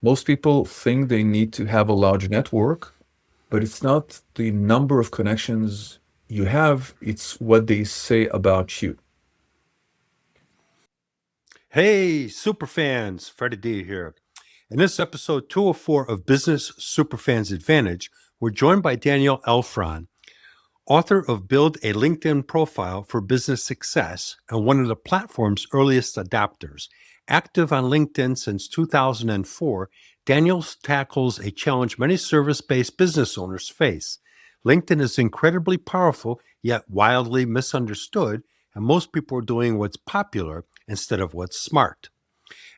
Most people think they need to have a large network, but it's not the number of connections you have, it's what they say about you. Hey, Superfans, Freddy D here. In this episode 204 of Business Superfans Advantage, we're joined by Daniel Alfon, author of Build a LinkedIn Profile for Business Success and one of the platform's earliest adopters. Active on LinkedIn since 2004, Daniel tackles a challenge many service based business owners face. LinkedIn is incredibly powerful, yet wildly misunderstood, and most people are doing what's popular instead of what's smart.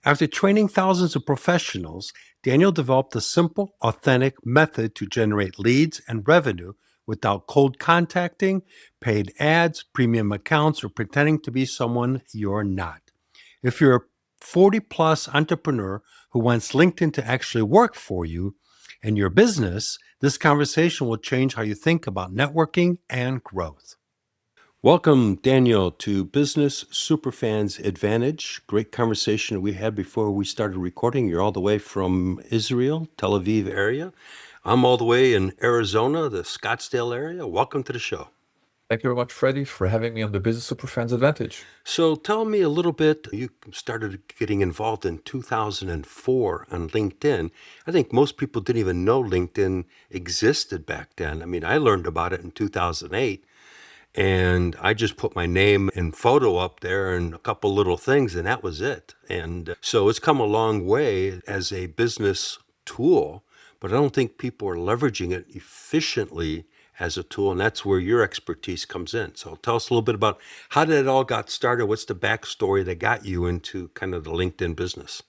After training thousands of professionals, Daniel developed a simple, authentic method to generate leads and revenue without cold contacting, paid ads, premium accounts, or pretending to be someone you're not. If you're a 40 plus entrepreneur who wants LinkedIn to actually work for you and your business, this conversation will change how you think about networking and growth. Welcome, Daniel, to Business Superfans Advantage. Great conversation we had before we started recording. You're all the way from Israel, Tel Aviv area. I'm all the way in Arizona, the Scottsdale area. Welcome to the show. Thank you very much, Freddie, for having me on the Business Superfans Advantage. So tell me a little bit. You started getting involved in 2004 on LinkedIn. I think most people didn't even know LinkedIn existed back then. I mean, I learned about it in 2008. And I just put my name and photo up there and a couple little things, and that was it. And so it's come a long way as a business tool, but I don't think people are leveraging it efficiently as a tool, and that's where your expertise comes in. So tell us a little bit about how did it all got started? What's the backstory that got you into kind of the LinkedIn business?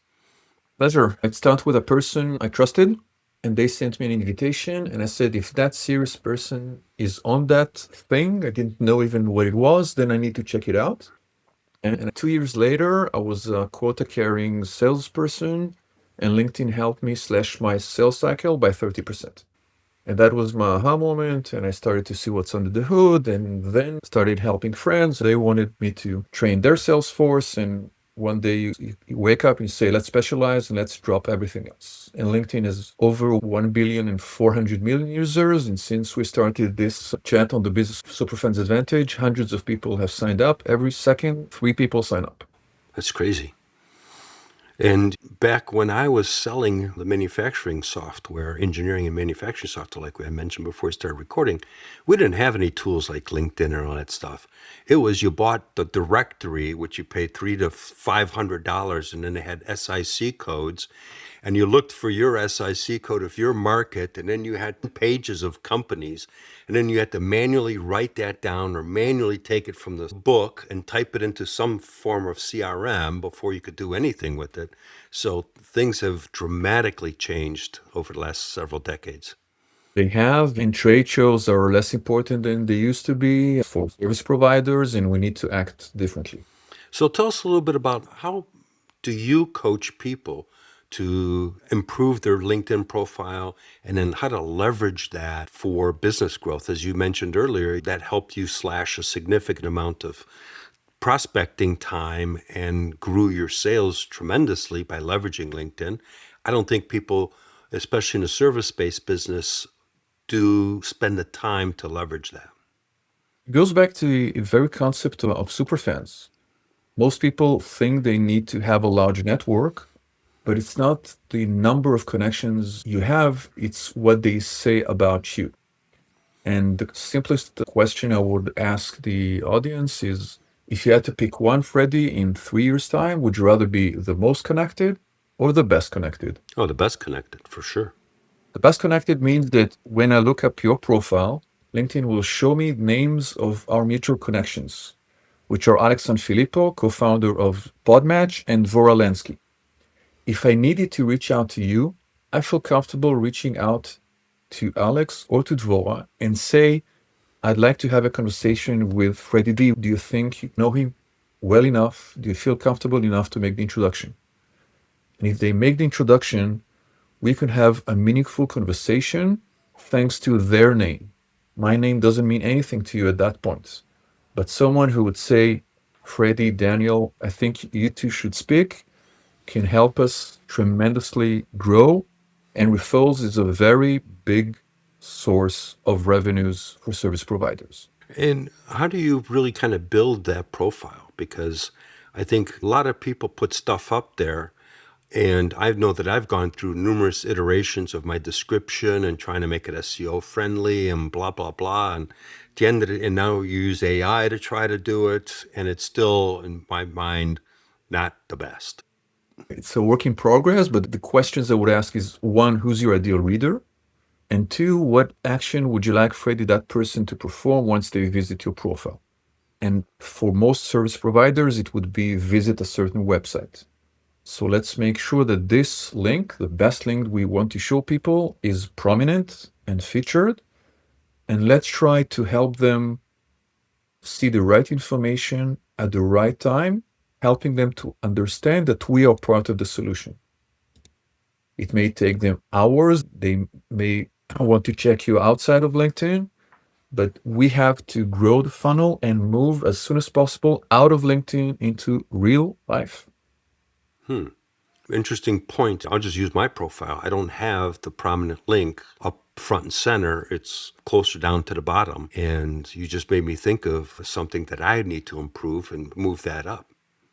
Pleasure. I'd start with a person I trusted, and they sent me an invitation. And I said, if that serious person is on that thing, I didn't know even what it was, then I need to check it out. And 2 years later, I was a quota carrying salesperson, and LinkedIn helped me slash my sales cycle by 30%. And that was my aha moment. And I started to see what's under the hood and then started helping friends. They wanted me to train their sales force. And one day you wake up and you say, let's specialize and let's drop everything else. And LinkedIn has over 1 billion and 400 million users. And since we started this chat on the Business Superfans Advantage, hundreds of people have signed up. Every second, 3 people sign up. That's crazy. And back when I was selling the manufacturing software, engineering and manufacturing software, like I mentioned before we started recording, we didn't have any tools like LinkedIn and all that stuff. It was you bought the directory, which you paid $300 to $500, and then they had SIC codes, and you looked for your SIC code of your market, and then you had pages of companies, and then you had to manually write that down or manually take it from the book and type it into some form of CRM before you could do anything with it. So things have dramatically changed over the last several decades. They have, and trade shows are less important than they used to be for service providers, and we need to act differently. So tell us a little bit about how do you coach people to improve their LinkedIn profile and then how to leverage that for business growth. As you mentioned earlier, that helped you slash a significant amount of prospecting time and grew your sales tremendously by leveraging LinkedIn. I don't think people, especially in a service-based business, do spend the time to leverage that. It goes back to the very concept of superfans. Most people think they need to have a large network, but it's not the number of connections you have, it's what they say about you. And the simplest question I would ask the audience is, if you had to pick one Freddy in 3 years' time, would you rather be the most connected or the best connected? Oh, the best connected, for sure. The best connected means that when I look up your profile, LinkedIn will show me names of our mutual connections, which are Alexandre Filippo, co-founder of Podmatch, and Dvora Lensky. If I needed to reach out to you, I feel comfortable reaching out to Alex or to Dvora and say, I'd like to have a conversation with Freddy D. Do you think you know him well enough? Do you feel comfortable enough to make the introduction? And if they make the introduction, we can have a meaningful conversation thanks to their name. My name doesn't mean anything to you at that point. But someone who would say, Freddy, Daniel, I think you two should speak, can help us tremendously grow. And referrals is a very big source of revenues for service providers. And how do you really kind of build that profile? Because I think a lot of people put stuff up there, and I know that I've gone through numerous iterations of my description and trying to make it SEO friendly and blah, blah, blah. And at the end of it, and now you use AI to try to do it, and it's still, in my mind, not the best. It's a work in progress, but the questions I would ask is one, who's your ideal reader? And two, what action would you like Freddy, that person, to perform once they visit your profile? And for most service providers, it would be visit a certain website. So let's make sure that this link, the best link we want to show people, is prominent and featured. And let's try to help them see the right information at the right time, helping them to understand that we are part of the solution. It may take them hours. They may want to check you outside of LinkedIn, but we have to grow the funnel and move as soon as possible out of LinkedIn into real life. Interesting point. I'll just use my profile. I don't have the prominent link up front and center. It's closer down to the bottom. And you just made me think of something that I need to improve and move that up.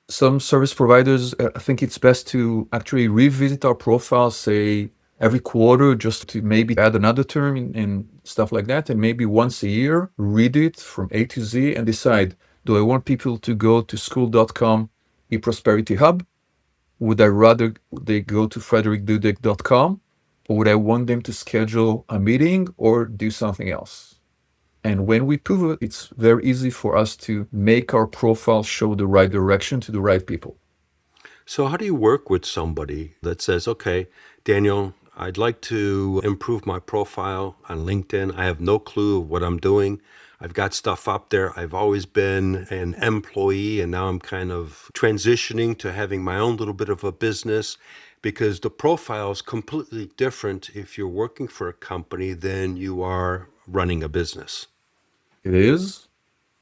Some service providers, I think it's best to actually revisit our profile, say every quarter, just to maybe add another term and stuff like that. And maybe once a year, read it from A to Z and decide, do I want people to go to school.com, eProsperity Hub? Would I rather they go to frederickdudek.com? Or would I want them to schedule a meeting or do something else? And when we pivot, it's very easy for us to make our profile show the right direction to the right people. So, how do you work with somebody that says, okay, Daniel, I'd like to improve my profile on LinkedIn. I have no clue what I'm doing. I've got stuff up there. I've always been an employee, and now I'm kind of transitioning to having my own little bit of a business, because the profile is completely different if you're working for a company than you are running a business. It is,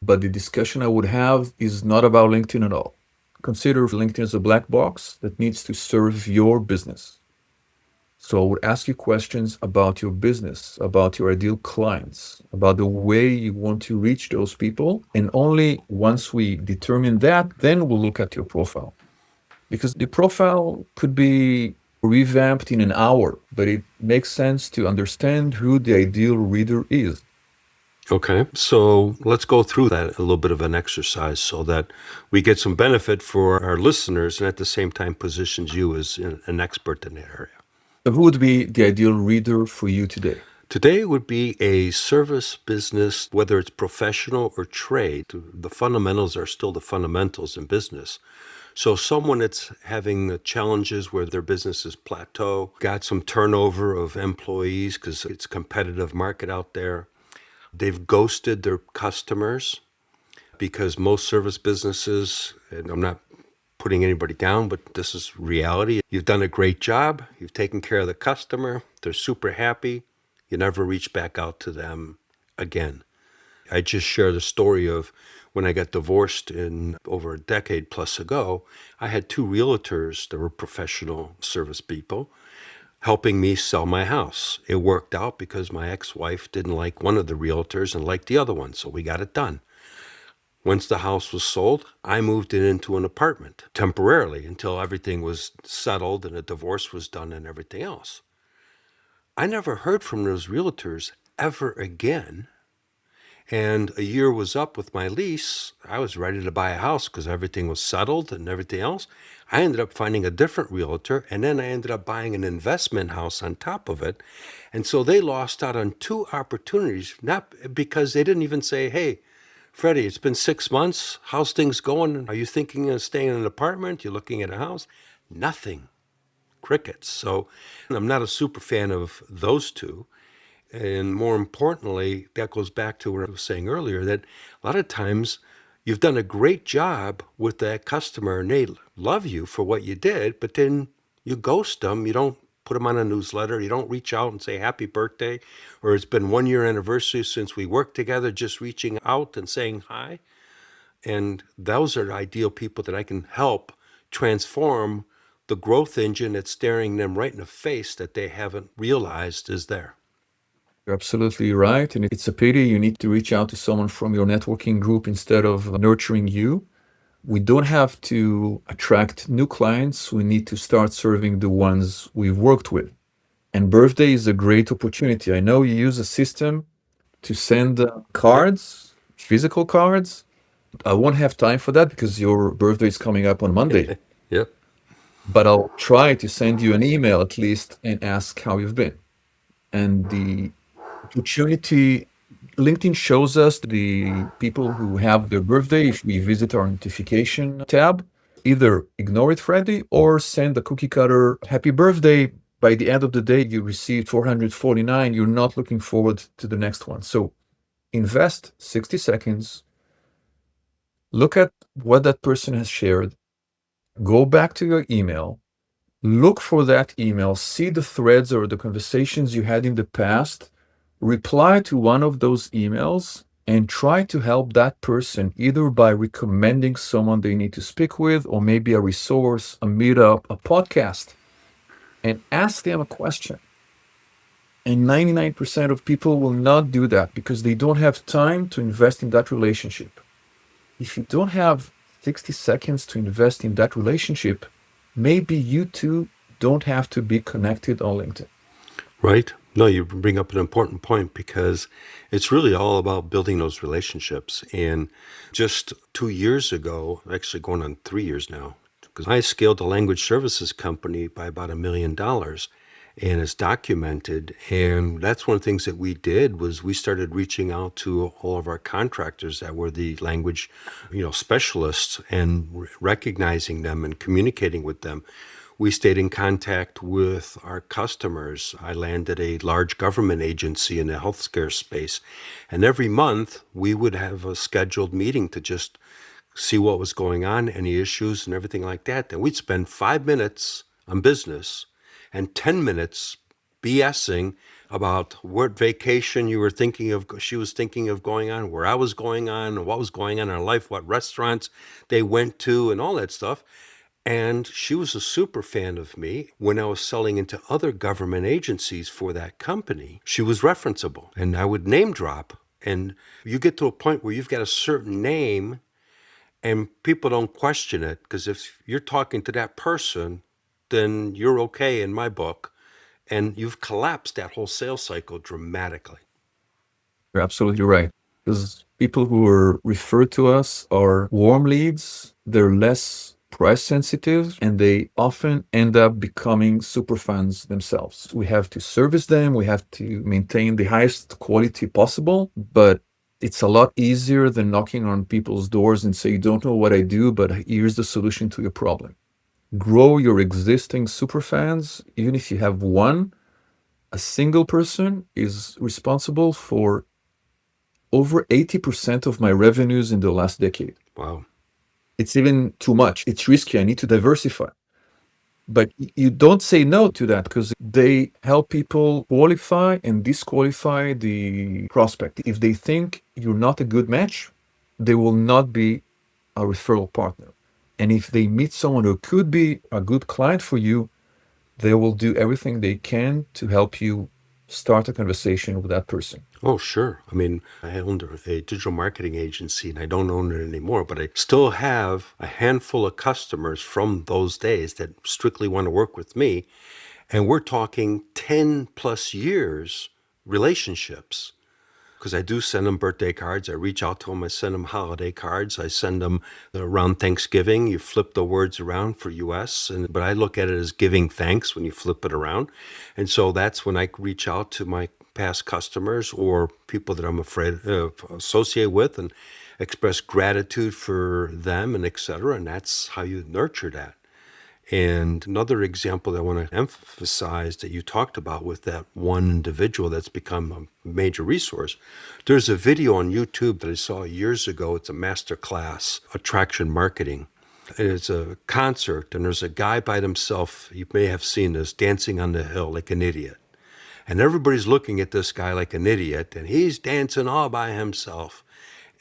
but the discussion I would have is not about LinkedIn at all. Consider LinkedIn as a black box that needs to serve your business. So I would ask you questions about your business, about your ideal clients, about the way you want to reach those people. And only once we determine that, then we'll look at your profile. Because the profile could be revamped in an hour, but it makes sense to understand who the ideal reader is. Okay, so let's go through that a little bit of an exercise so that we get some benefit for our listeners and at the same time positions you as an expert in that area. So who would be the ideal reader for you today? Today would be a service business, whether it's professional or trade. The fundamentals are still the fundamentals in business. So someone that's having challenges where their business is plateau, got some turnover of employees because it's a competitive market out there. They've ghosted their customers because most service businesses, and I'm not putting anybody down, but this is reality. You've done a great job. You've taken care of the customer. They're super happy. You never reach back out to them again. I just share the story of when I got divorced in over a decade plus ago. I had two realtors that were professional service people helping me sell my house. It worked out because my ex-wife didn't like one of the realtors and liked the other one, so we got it done. Once the house was sold, I moved it into an apartment temporarily until everything was settled and a divorce was done and everything else. I never heard from those realtors ever again. And a year was up with my lease. I was ready to buy a house because everything was settled and everything else. I ended up finding a different realtor, and then I ended up buying an investment house on top of it. And so they lost out on two opportunities, not because they didn't even say, hey, Freddie, it's been 6 months. How's things going? Are you thinking of staying in an apartment? You're looking at a house? Nothing. Crickets. So I'm not a super fan of those two. And more importantly, that goes back to what I was saying earlier, that a lot of times you've done a great job with that customer and they love you for what you did, but then you ghost them. You don't put them on a newsletter. You don't reach out and say happy birthday, or it's been 1 year anniversary since we worked together, just reaching out and saying hi. And those are the ideal people that I can help transform the growth engine that's staring them right in the face that they haven't realized is there. You're absolutely right. And it's a pity you need to reach out to someone from your networking group instead of nurturing you. We don't have to attract new clients. We need to start serving the ones we've worked with. And birthday is a great opportunity. I know you use a system to send Yep. cards, physical cards. I won't have time for that because your birthday is coming up on Monday. Yep. But I'll try to send you an email at least and ask how you've been. And the opportunity, LinkedIn shows us the people who have their birthday if we visit our notification tab. Either ignore it, Freddy, or send a cookie cutter happy birthday. By the end of the day, you received 449. You're not looking forward to the next one. So invest 60 seconds, look at what that person has shared, go back to your email, look for that email, see the threads or the conversations you had in the past, reply to one of those emails, and try to help that person either by recommending someone they need to speak with, or maybe a resource, a meetup, a podcast, and ask them a question. And 99% of people will not do that because they don't have time to invest in that relationship. If you don't have 60 seconds to invest in that relationship, maybe you two don't have to be connected on LinkedIn. Right? No, you bring up an important point because it's really all about building those relationships. And just 2 years ago, actually going on 3 years now, because I scaled a language services company by about $1 million, and it's documented. And that's one of the things that we did was we started reaching out to all of our contractors that were the language, specialists, and recognizing them and communicating with them. We stayed in contact with our customers. I landed a large government agency in the healthcare space. And every month we would have a scheduled meeting to just see what was going on, any issues and everything like that. Then we'd spend 5 minutes on business and 10 minutes BSing about what vacation you were thinking of, she was thinking of going on, where I was going on, what was going on in our life, what restaurants they went to, and all that stuff. And she was a super fan of me. When I was selling into other government agencies for that company, she was referenceable and I would name drop. And you get to a point where you've got a certain name and people don't question it, because if you're talking to that person, then you're okay in my book. And you've collapsed that whole sales cycle dramatically. You're absolutely right. Because people who are referred to us are warm leads, they're less price sensitive, and they often end up becoming super fans themselves. We have to service them, we have to maintain the highest quality possible, but it's a lot easier than knocking on people's doors and say, you don't know what I do, but here's the solution to your problem. Grow your existing super fans, even if you have one. A single person is responsible for over 80% of my revenues in the last decade. Wow. It's even too much. It's risky. I need to diversify. But you don't say no to that because they help people qualify and disqualify the prospect. If they think you're not a good match, they will not be a referral partner. And if they meet someone who could be a good client for you, they will do everything they can to help you start a conversation with that person. Oh, sure. I mean, I owned a digital marketing agency and I don't own it anymore, but I still have a handful of customers from those days that strictly want to work with me. And we're talking 10 plus years relationships, because I do send them birthday cards. I reach out to them. I send them holiday cards. I send them around Thanksgiving. You flip the words around for US, but I look at it as giving thanks when you flip it around. And so that's when I reach out to my past customers or people that I'm afraid associate with and express gratitude for them and et cetera. And that's how you nurture that. And another example that I want to emphasize that you talked about with that one individual that's become a major resource. There's a video on YouTube that I saw years ago. It's a master class, attraction marketing. It's a concert, and there's a guy by himself, you may have seen this, dancing on the hill like an idiot. And everybody's looking at this guy like an idiot, and he's dancing all by himself.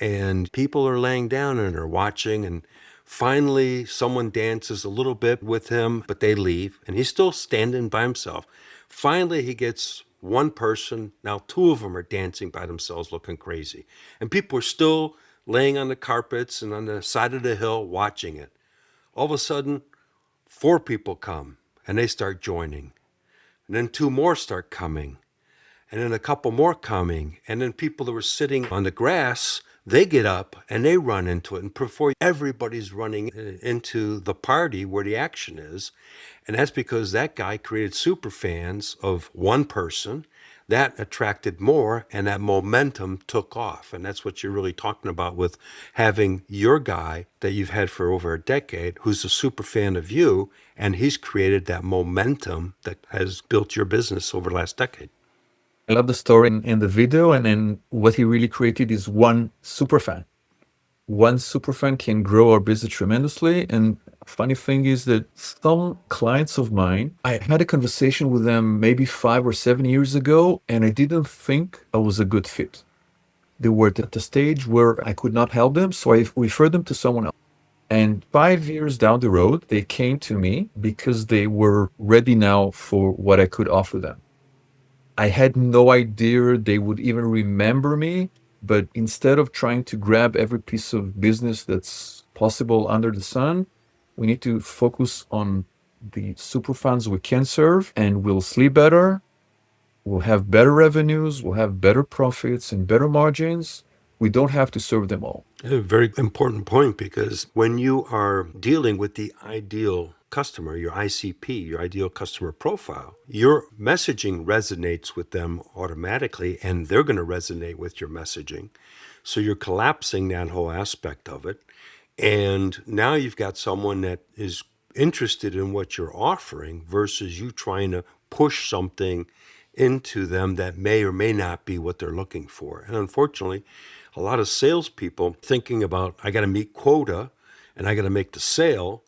And people are laying down and are watching, and Finally, someone dances a little bit with him, but they leave, and he's still standing by himself. Finally, he gets one person. Now, two of them are dancing by themselves, looking crazy. And people are still laying on the carpets and on the side of the hill watching it. All of a sudden, four people come and they start joining. And then two more start coming. And then a couple more coming. And then people that were sitting on the grass, they get up and they run into it. And before everybody's running into the party where the action is. And that's because that guy created super fans of one person. That attracted more, and that momentum took off. And that's what you're really talking about with having your guy that you've had for over a decade, who's a super fan of you, and he's created that momentum that has built your business over the last decade. I love the story in the video, and then what he really created is one superfan. One superfan can grow our business tremendously. And funny thing is that some clients of mine, I had a conversation with them maybe 5 or 7 years ago, and I didn't think I was a good fit. They were at the stage where I could not help them, so I referred them to someone else. And 5 years down the road, they came to me because they were ready now for what I could offer them. I had no idea they would even remember me, but instead of trying to grab every piece of business that's possible under the sun, we need to focus on the super funds we can serve, and we'll sleep better. We'll have better revenues, we'll have better profits and better margins. We don't have to serve them all. A very important point, because when you are dealing with the ideal customer, your ICP, your ideal customer profile, your messaging resonates with them automatically, and they're going to resonate with your messaging. So you're collapsing that whole aspect of it. And now you've got someone that is interested in what you're offering versus you trying to push something into them that may or may not be what they're looking for. And unfortunately, a lot of salespeople thinking about, I got to meet quota and I got to make the sale.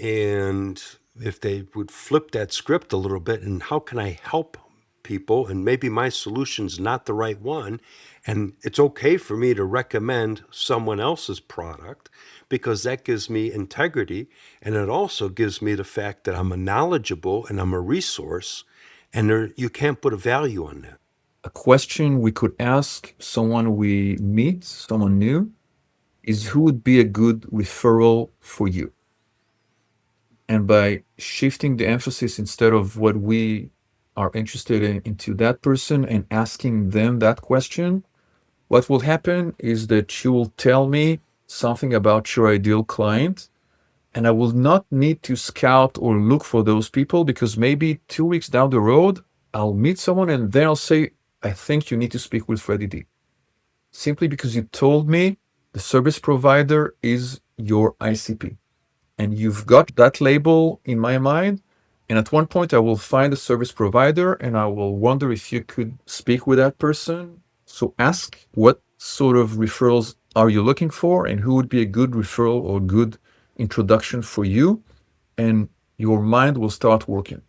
And if they would flip that script a little bit, and how can I help people? And maybe my solution's not the right one. And it's okay for me to recommend someone else's product because that gives me integrity. And it also gives me the fact that I'm a knowledgeable and I'm a resource. And you can't put a value on that. A question we could ask someone we meet, someone new, is who would be a good referral for you? And by shifting the emphasis instead of what we are interested in into that person and asking them that question, what will happen is that you will tell me something about your ideal client, and I will not need to scout or look for those people, because maybe 2 weeks down the road, I'll meet someone and then I'll say, I think you need to speak with Freddy D. Simply because you told me the service provider is your ICP. And you've got that label in my mind. And at one point, I will find a service provider and I will wonder if you could speak with that person. So ask, what sort of referrals are you looking for, and who would be a good referral or good introduction for you? And your mind will start working.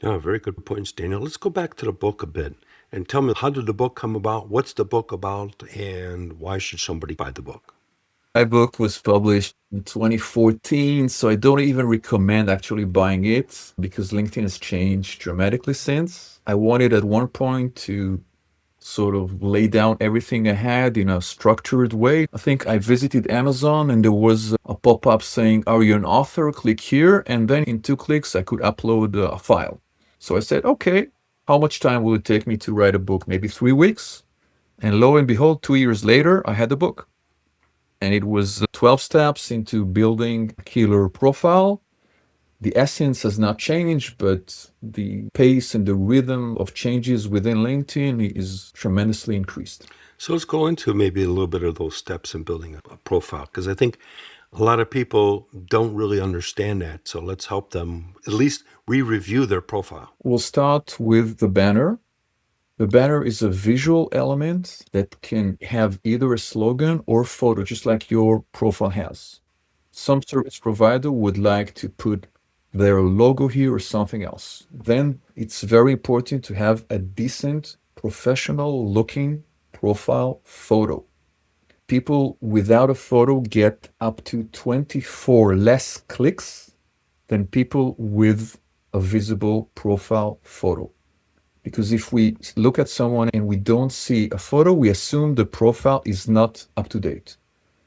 Oh, very good points, Daniel. Let's go back to the book a bit and tell me, how did the book come about? What's the book about? And why should somebody buy the book? My book was published in 2014, so I don't even recommend actually buying it because LinkedIn has changed dramatically since. I wanted at one point to sort of lay down everything I had in a structured way. I think I visited Amazon and there was a pop-up saying, are you an author? Click here. And then in 2 clicks, I could upload a file. So I said, okay, how much time will it take me to write a book? Maybe 3 weeks. And lo and behold, 2 years later, I had the book. And it was 12 steps into building a killer profile. The essence has not changed, but the pace and the rhythm of changes within LinkedIn is tremendously increased. So let's go into maybe a little bit of those steps in building a profile, because I think a lot of people don't really understand that. So let's help them at least re-review their profile. We'll start with the banner. The banner is a visual element that can have either a slogan or photo, just like your profile has. Some service provider would like to put their logo here or something else. Then it's very important to have a decent, professional looking profile photo. people without a photo get up to 24 less clicks than people with a visible profile photo. Because if we look at someone and we don't see a photo, we assume the profile is not up to date.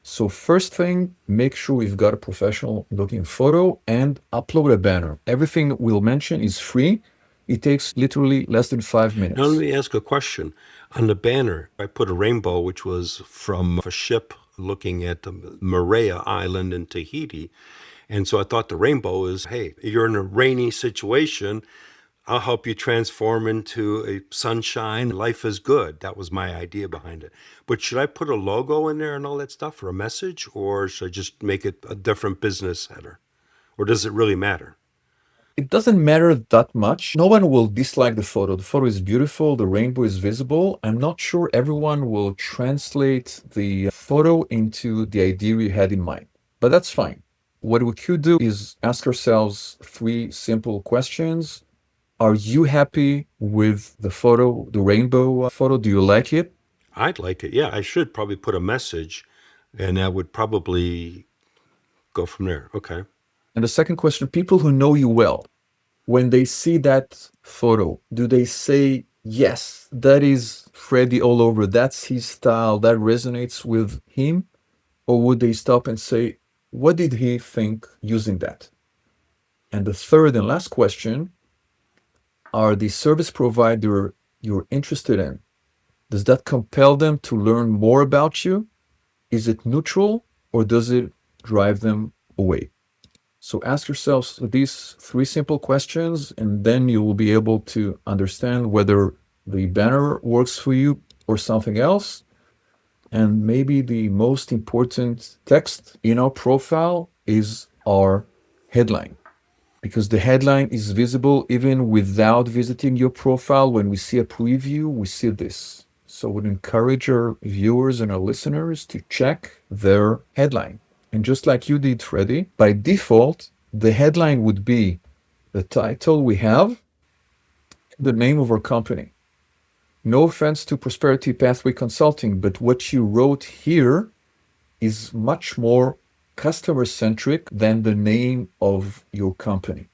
So first thing, make sure we've got a professional looking photo and upload a banner. Everything we'll mention is free. It takes literally less than 5 Now, let minutes. me ask a question. On the banner, I put a rainbow, which was from a ship looking at the Maria Island in Tahiti. And so I thought the rainbow is, hey, you're in a rainy situation. I'll help you transform into a sunshine. Life is good. That was my idea behind it. But should I put a logo in there and all that stuff for a message, or should I just make it a different business header? Or does it really matter? It doesn't matter that much. No one will dislike the photo. The photo is beautiful, the rainbow is visible. I'm not sure everyone will translate the photo into the idea we had in mind, but that's fine. What we could do is ask ourselves three simple questions. Are you happy with the photo, the rainbow photo? Do you like it? I'd like it. Yeah, I should probably put a message, and that would probably go from there. Okay. And the second question, people who know you well, when they see that photo, do they say, yes, that is Freddy all over, that's his style, that resonates with him? Or would they stop and say, what did he think using that? And the third and last question, are the service provider you're interested in, does that compel them to learn more about you? Is it neutral or does it drive them away? So ask yourselves these three simple questions, and then you will be able to understand whether the banner works for you or something else. And maybe the most important text in our profile is our headline, because the headline is visible even without visiting your profile. When we see a preview, we see this. So I would encourage our viewers and our listeners to check their headline. And just like you did, Freddy, by default, the headline would be the title we have, the name of our company. No offense to Prosperity Pathway Consulting, but what you wrote here is much more customer centric than the name of your company.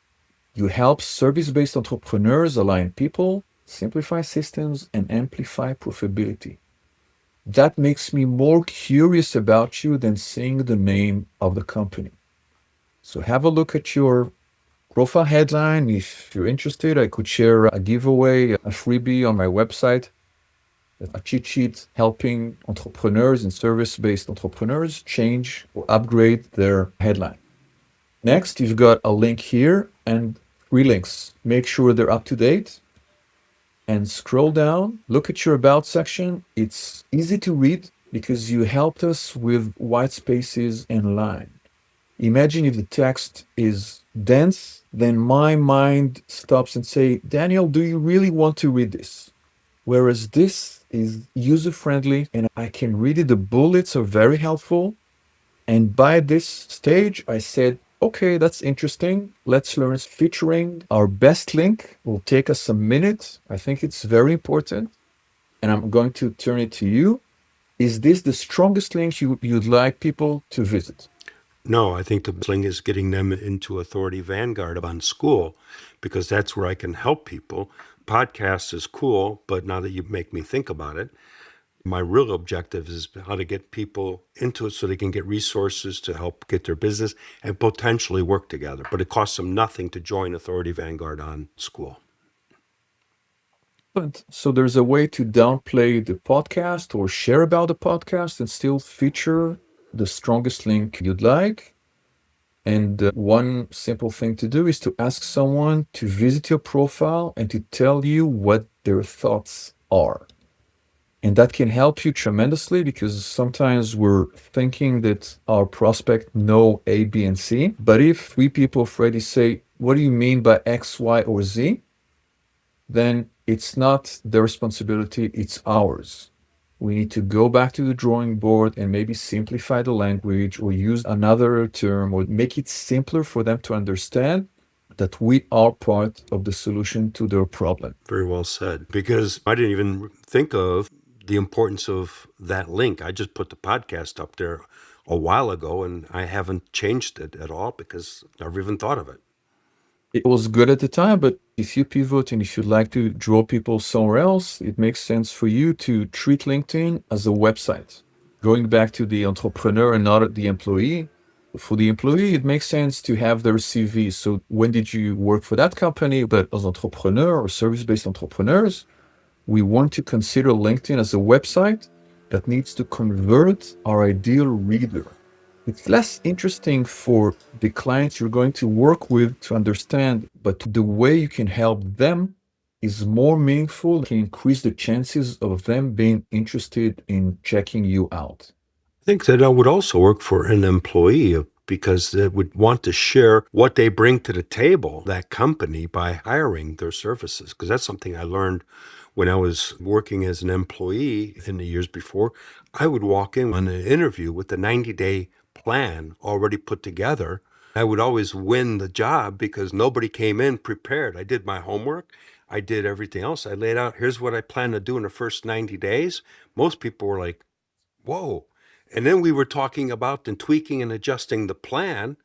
You help service based entrepreneurs align people, simplify systems, and amplify profitability. That makes me more curious about you than seeing the name of the company. So have a look at your profile headline. If you're interested, I could share a giveaway, a freebie on my website, a cheat sheet helping entrepreneurs and service based entrepreneurs change or upgrade their headline. Next, you've got a link here and three links. Make sure they're up to date and scroll down. Look at your About section. It's easy to read because you helped us with white spaces and line. Imagine if the text is dense, then my mind stops and say, Daniel, do you really want to read this? Whereas this is user-friendly and I can read it. The bullets are very helpful. And by this stage, I said, okay, that's interesting. Let's learn featuring our best link. Will take us a minute. I think it's very important. And I'm going to turn it to you. Is this the strongest link you'd like people to visit? No, I think the thing is getting them into Authority Vanguard on school, because that's where I can help people. Podcast is cool, but now that you make me think about it, my real objective is how to get people into it so they can get resources to help get their business and potentially work together. But it costs them nothing to join Authority Vanguard on school. So there's a way to downplay the podcast or share about the podcast and still feature the strongest link you'd like. And one simple thing to do is to ask someone to visit your profile and to tell you what their thoughts are. And that can help you tremendously because sometimes we're thinking that our prospect know A, B, and C. But if three people, Freddy, say, what do you mean by X, Y, or Z? Then it's not their responsibility, it's ours. We need to go back to the drawing board and maybe simplify the language or use another term or make it simpler for them to understand that we are part of the solution to their problem. Very well said. Because I didn't even think of the importance of that link. I just put the podcast up there a while ago, and I haven't changed it at all because I never even thought of it. It was good at the time, but if you pivot and if you'd like to draw people somewhere else, it makes sense for you to treat LinkedIn as a website. Going back to the entrepreneur and not the employee, for the employee, it makes sense to have their CV. So when did you work for that company? But as entrepreneur or service-based entrepreneurs, we want to consider LinkedIn as a website that needs to convert our ideal reader. It's less interesting for the clients you're going to work with to understand, but the way you can help them is more meaningful, can increase the chances of them being interested in checking you out. I think that would also work for an employee because they would want to share what they bring to the table, that company, by hiring their services. Because that's something I learned when I was working as an employee in the years before. I would walk in on an interview with a 90-day plan already put together. I would always win the job because nobody came in prepared. I did my homework. I did everything else. I laid out, here's what I plan to do in the first 90 days. Most people were like, whoa. And then we were talking about and tweaking and adjusting the plan.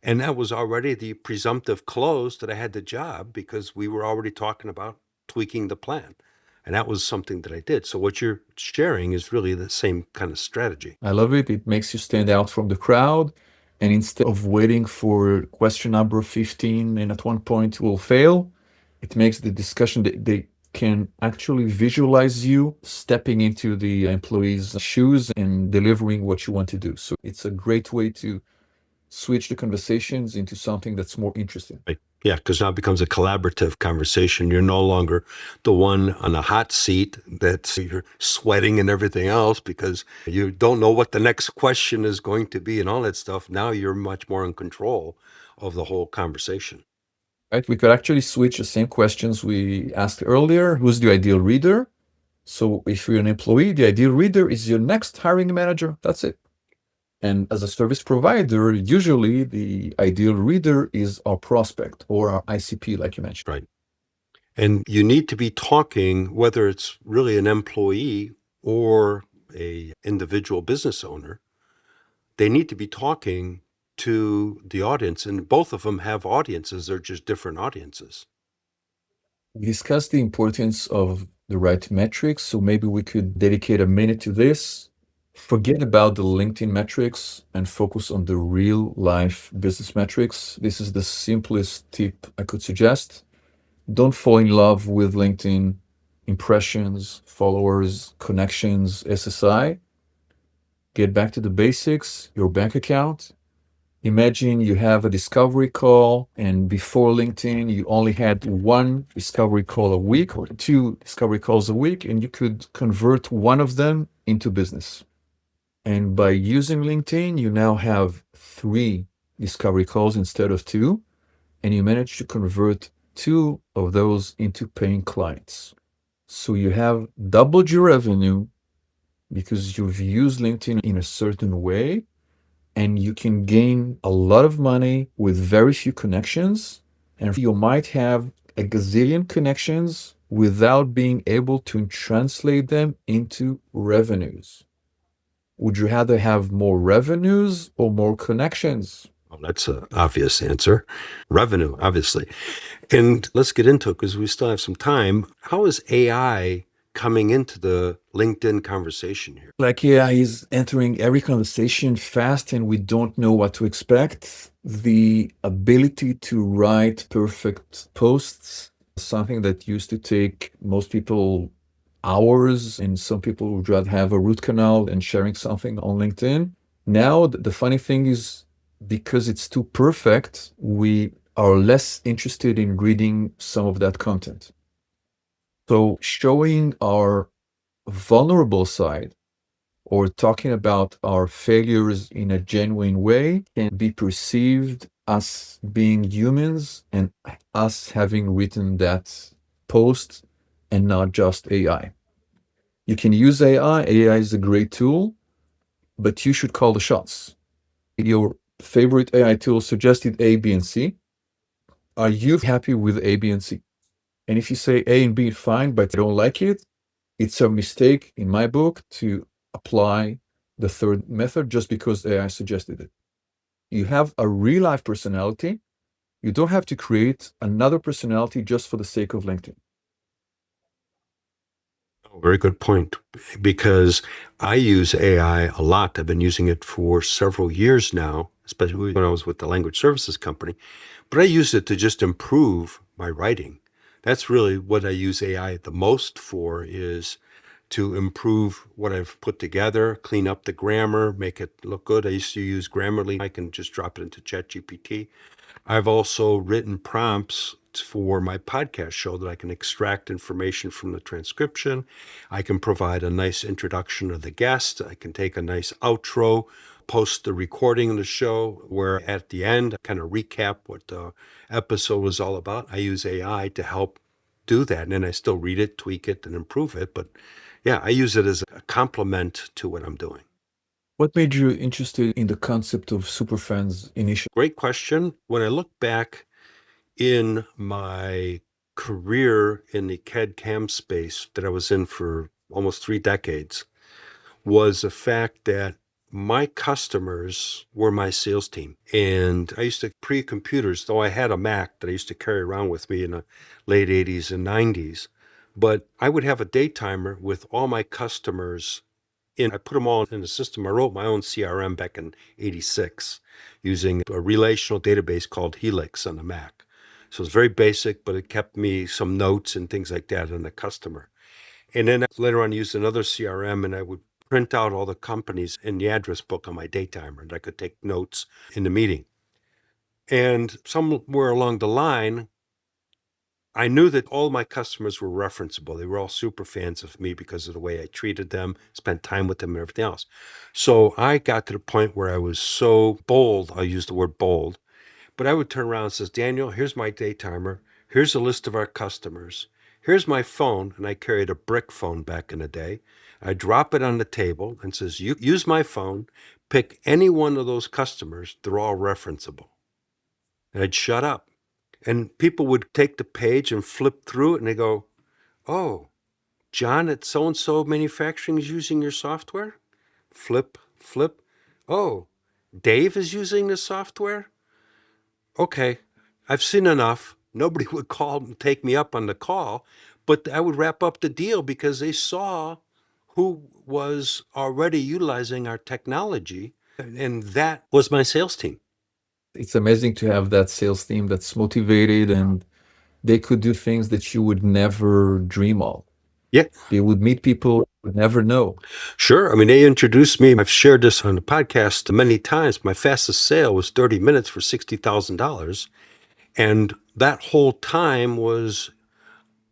And that was already the presumptive close that I had the job because we were already talking about tweaking the plan. And that was something that I did. So what you're sharing is really the same kind of strategy. I love it. It makes you stand out from the crowd. And instead of waiting for question number 15 and at one point will fail, it makes the discussion that they can actually visualize you stepping into the employee's shoes and delivering what you want to do. So it's a great way to switch the conversations into something that's more interesting. Right. Yeah, because now it becomes a collaborative conversation. You're no longer the one on a hot seat that you're sweating and everything else because you don't know what the next question is going to be and all that stuff. Now you're much more in control of the whole conversation. Right? We could actually switch the same questions we asked earlier. Who's the ideal reader? So if you're an employee, the ideal reader is your next hiring manager. That's it. And as a service provider, usually the ideal reader is our prospect or our ICP, like you mentioned. Right. And you need to be talking, whether it's really an employee or a individual business owner, they need to be talking to the audience. And both of them have audiences. They're just different audiences. We discussed the importance of the right metrics. So maybe we could dedicate a minute to this. Forget about the LinkedIn metrics and focus on the real life business metrics. This is the simplest tip I could suggest. Don't fall in love with LinkedIn impressions, followers, connections, SSI. Get back to the basics, your bank account. Imagine you have a discovery call, and before LinkedIn, you only had one discovery call a week or two discovery calls a week, and you could convert one of them into business. And by using LinkedIn, you now have three discovery calls instead of two, and you manage to convert two of those into paying clients. So you have doubled your revenue because you've used LinkedIn in a certain way, and you can gain a lot of money with very few connections. And you might have a gazillion connections without being able to translate them into revenues. Would you rather have more revenues or more connections? Well, that's an obvious answer. Revenue, obviously. And let's get into it because we still have some time. How is AI coming into the LinkedIn conversation here? Like AI is entering every conversation fast and we don't know what to expect. The ability to write perfect posts, something that used to take most people hours, and some people would rather have a root canal and sharing something on LinkedIn. Now, the funny thing is, because it's too perfect, we are less interested in reading some of that content. So showing our vulnerable side or talking about our failures in a genuine way can be perceived as being humans and us having written that post and not just AI. You can use AI. AI is a great tool, but you should call the shots. Your favorite AI tool suggested A, B, and C. Are you happy with A, B, and C? And if you say A and B fine, but I don't like it, It's a mistake in my book to apply the third method just because AI suggested it. You have a real life personality. You don't have to create another personality just for the sake of LinkedIn. Very good point. Because I use AI a lot. I've been using it for several years now, especially when I was with the language services company. But I use it to just improve my writing. That's really what I use AI the most for, is to improve what I've put together, clean up the grammar, make it look good. I used to use Grammarly. I can just drop it into ChatGPT. I've also written prompts for my podcast show that I can extract information from the transcription. I can provide a nice introduction of the guest. I can take a nice outro, post the recording of the show, where at the end, I kind of recap what the episode was all about. I use AI to help do that. And then I still read it, tweak it, and improve it. But yeah, I use it as a complement to what I'm doing. What made you interested in the concept of superfans initially? Great question. When I look back in my career in the CAD CAM space that I was in for almost 3 decades, was the fact that my customers were my sales team. And I used to pre-computers, though I had a Mac that I used to carry around with me in the late 80s and 90s. But I would have a day timer with all my customers I put them all in the system. I wrote my own CRM back in 86 using a relational database called Helix on the Mac. So it's very basic, but it kept me some notes and things like that on the customer. And then later on, I used another CRM, and I would print out all the companies in the address book on my day timer, and I could take notes in the meeting. And somewhere along the line, I knew that all my customers were referenceable. They were all super fans of me because of the way I treated them, spent time with them, and everything else. So I got to the point where I was so bold. I use the word bold, but I would turn around and says, Daniel, here's my day timer. Here's a list of our customers. Here's my phone. And I carried a brick phone back in the day. I drop it on the table and says, you use my phone, pick any one of those customers. They're all referenceable. And I'd shut up. And people would take the page and flip through it, and they go, oh, John at so and so manufacturing is using your software? Flip, flip. Oh, Dave is using the software? Okay, I've seen enough. Nobody would call and take me up on the call, but I would wrap up the deal because they saw who was already utilizing our technology, and that was my sales team. It's amazing to have that sales team that's motivated and they could do things that you would never dream of. Yeah, They would meet people you would never know. sure. I mean, they introduced me. I've shared this on the podcast many times. My fastest sale was 30 minutes for $60,000. And that whole time was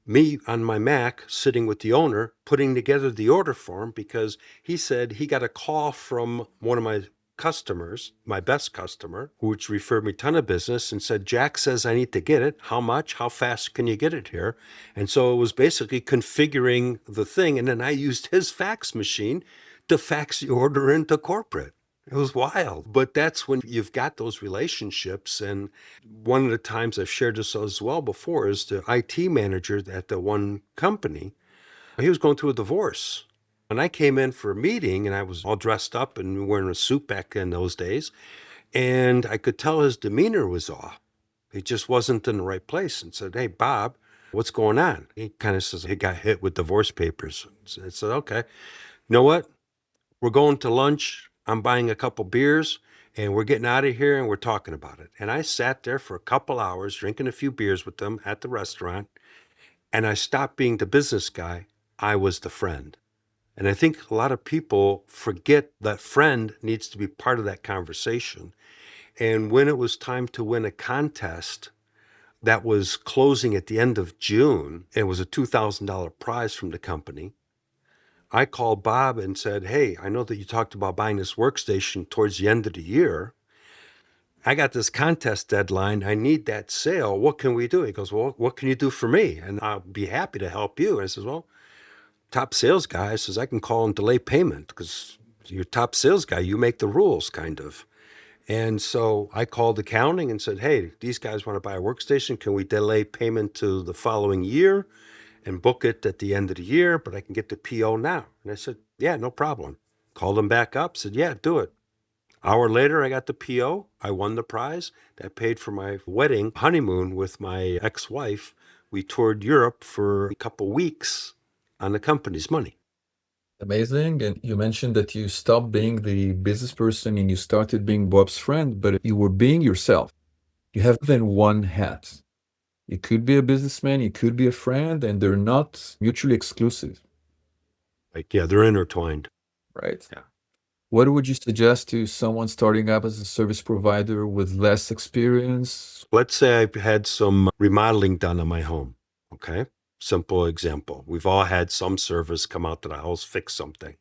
me on my Mac sitting with the owner putting together the order form, because he said he got a call from one of my customers, my best customer, which referred me a ton of business, and said, Jack says I need to get it. How much? How fast can you get it here? And so it was basically configuring the thing. And then I used his fax machine to fax the order into corporate. It was wild. But that's when you've got those relationships. And one of the times I've shared this as well before is the IT manager at the one company. He was going through a divorce. And I came in for a meeting and I was all dressed up and wearing a suit back in those days. And I could tell his demeanor was off. He just wasn't in the right place, and said, hey, Bob, what's going on? He kind of says he got hit with divorce papers. So I said, okay, you know what? We're going to lunch. I'm buying a couple beers and we're getting out of here and we're talking about it. And I sat there for a couple hours drinking a few beers with them at the restaurant. And I stopped being the business guy. I was the friend. And I think a lot of people forget that friend needs to be part of that conversation. And when it was time to win a contest that was closing at the end of June, it was a $2,000 prize from the company. I called Bob and said, hey, I know that you talked about buying this workstation towards the end of the year. I got this contest deadline. I need that sale. What can we do? He goes, well, what can you do for me? And I'll be happy to help you. And I says, well, top sales guy says I can call and delay payment because you're top sales guy. You make the rules, kind of. And so I called accounting and said, hey, these guys want to buy a workstation. Can we delay payment to the following year? and book it at the end of the year, but I can get the PO now. And I said, yeah, no problem. Called him back up, said, yeah, do it. Hour later, I got the PO. I won the prize. That paid for my wedding honeymoon with my ex-wife. We toured Europe for a couple weeks on the company's money. Amazing. And you mentioned that you stopped being the business person and you started being Bob's friend, but you were being yourself. You have then one hat. You could be a businessman, you could be a friend, and they're not mutually exclusive, Like, yeah, they're intertwined. right? Yeah. What would you suggest to someone starting up as a service provider with less experience? Let's say I've had some remodeling done on my home. Okay. Simple example. We've all had some service come out to the house, fix something.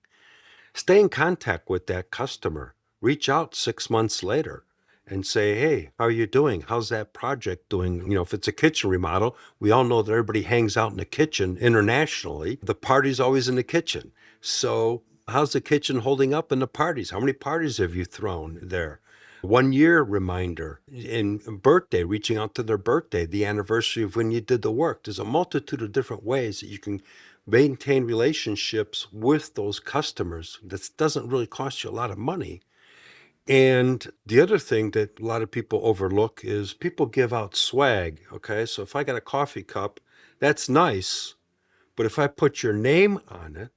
Stay in contact with that customer. Reach out 6 months later and say, hey, how are you doing? How's that project doing? You know, if it's a kitchen remodel, we all know that everybody hangs out in the kitchen internationally. The party's always in the kitchen. So how's the kitchen holding up in the parties? How many parties have you thrown there? 1 year reminder in birthday, reaching out to their birthday, the anniversary of when you did the work. There's a multitude of different ways that you can maintain relationships with those customers. That doesn't really cost you a lot of money. And the other thing that a lot of people overlook is people give out swag. Okay. So if I got a coffee cup, that's nice. But if I put your name on it,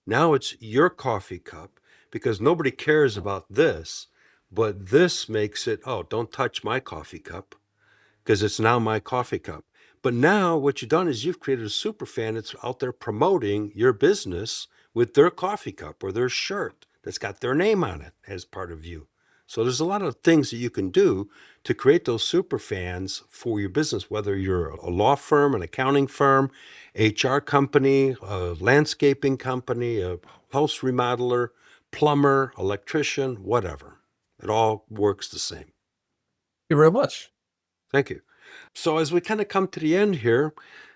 now it's your coffee cup because nobody cares about this. But this makes it, oh, don't touch my coffee cup because it's now my coffee cup. But now what you've done is you've created a super fan that's out there promoting your business with their coffee cup or their shirt that's got their name on it as part of you. So there's a lot of things that you can do to create those super fans for your business, whether you're a law firm, an accounting firm, HR company, a landscaping company, a house remodeler, plumber, electrician, whatever. It all works the same. Thank you very much. Thank you. So as we kind of come to the end here,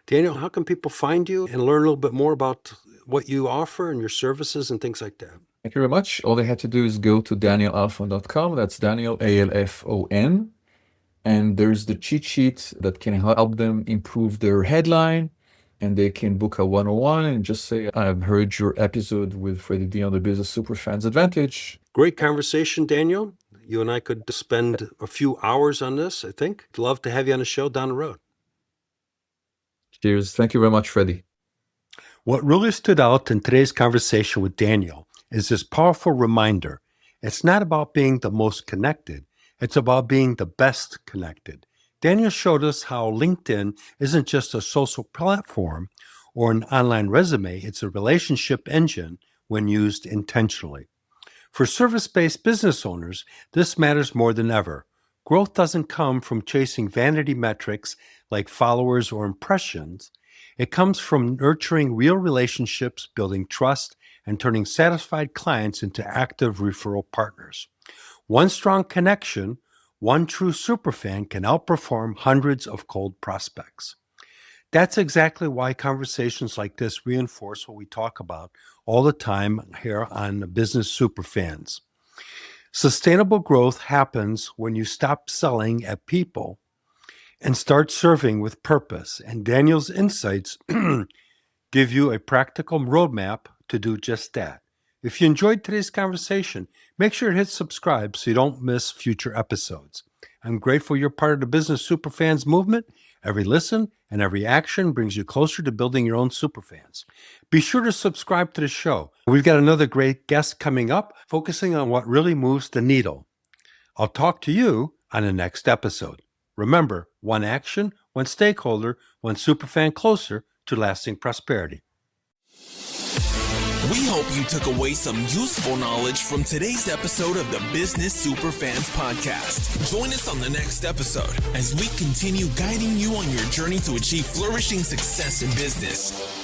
Daniel, how can people find you and learn a little bit more about what you offer and your services and things like that? Thank you very much. All they had to do is go to danielalfon.com. That's Daniel, ALFON. And there's the cheat sheet that can help them improve their headline. And they can book a one-on-one and just say, I've heard your episode with Freddy D on the Business Superfans Advantage. Great conversation, Daniel. You and I could spend a few hours on this, I think. I'd love to have you on the show down the road. Cheers. Thank you very much, Freddy. What really stood out in today's conversation with Daniel is this powerful reminder. It's not about being the most connected. It's about being the best connected. Daniel showed us how LinkedIn isn't just a social platform or an online resume. It's a relationship engine when used intentionally. For service-based business owners, this matters more than ever. Growth doesn't come from chasing vanity metrics like followers or impressions. It comes from nurturing real relationships, building trust, and turning satisfied clients into active referral partners. One strong connection, one true superfan can outperform hundreds of cold prospects. That's exactly why conversations like this reinforce what we talk about all the time here on Business Superfans. Sustainable growth happens when you stop selling at people and start serving with purpose. And Daniel's insights give you a practical roadmap to do just that. If you enjoyed today's conversation, make sure to hit subscribe so you don't miss future episodes. I'm grateful you're part of the Business Superfans movement. Every listen and every action brings you closer to building your own superfans. Be sure to subscribe to the show. We've got another great guest coming up, focusing on what really moves the needle. I'll talk to you on the next episode. Remember, one action, one stakeholder, one superfan closer to lasting prosperity. We hope you took away some useful knowledge from today's episode of the Business Superfans podcast. Join us on the next episode as we continue guiding you on your journey to achieve flourishing success in business.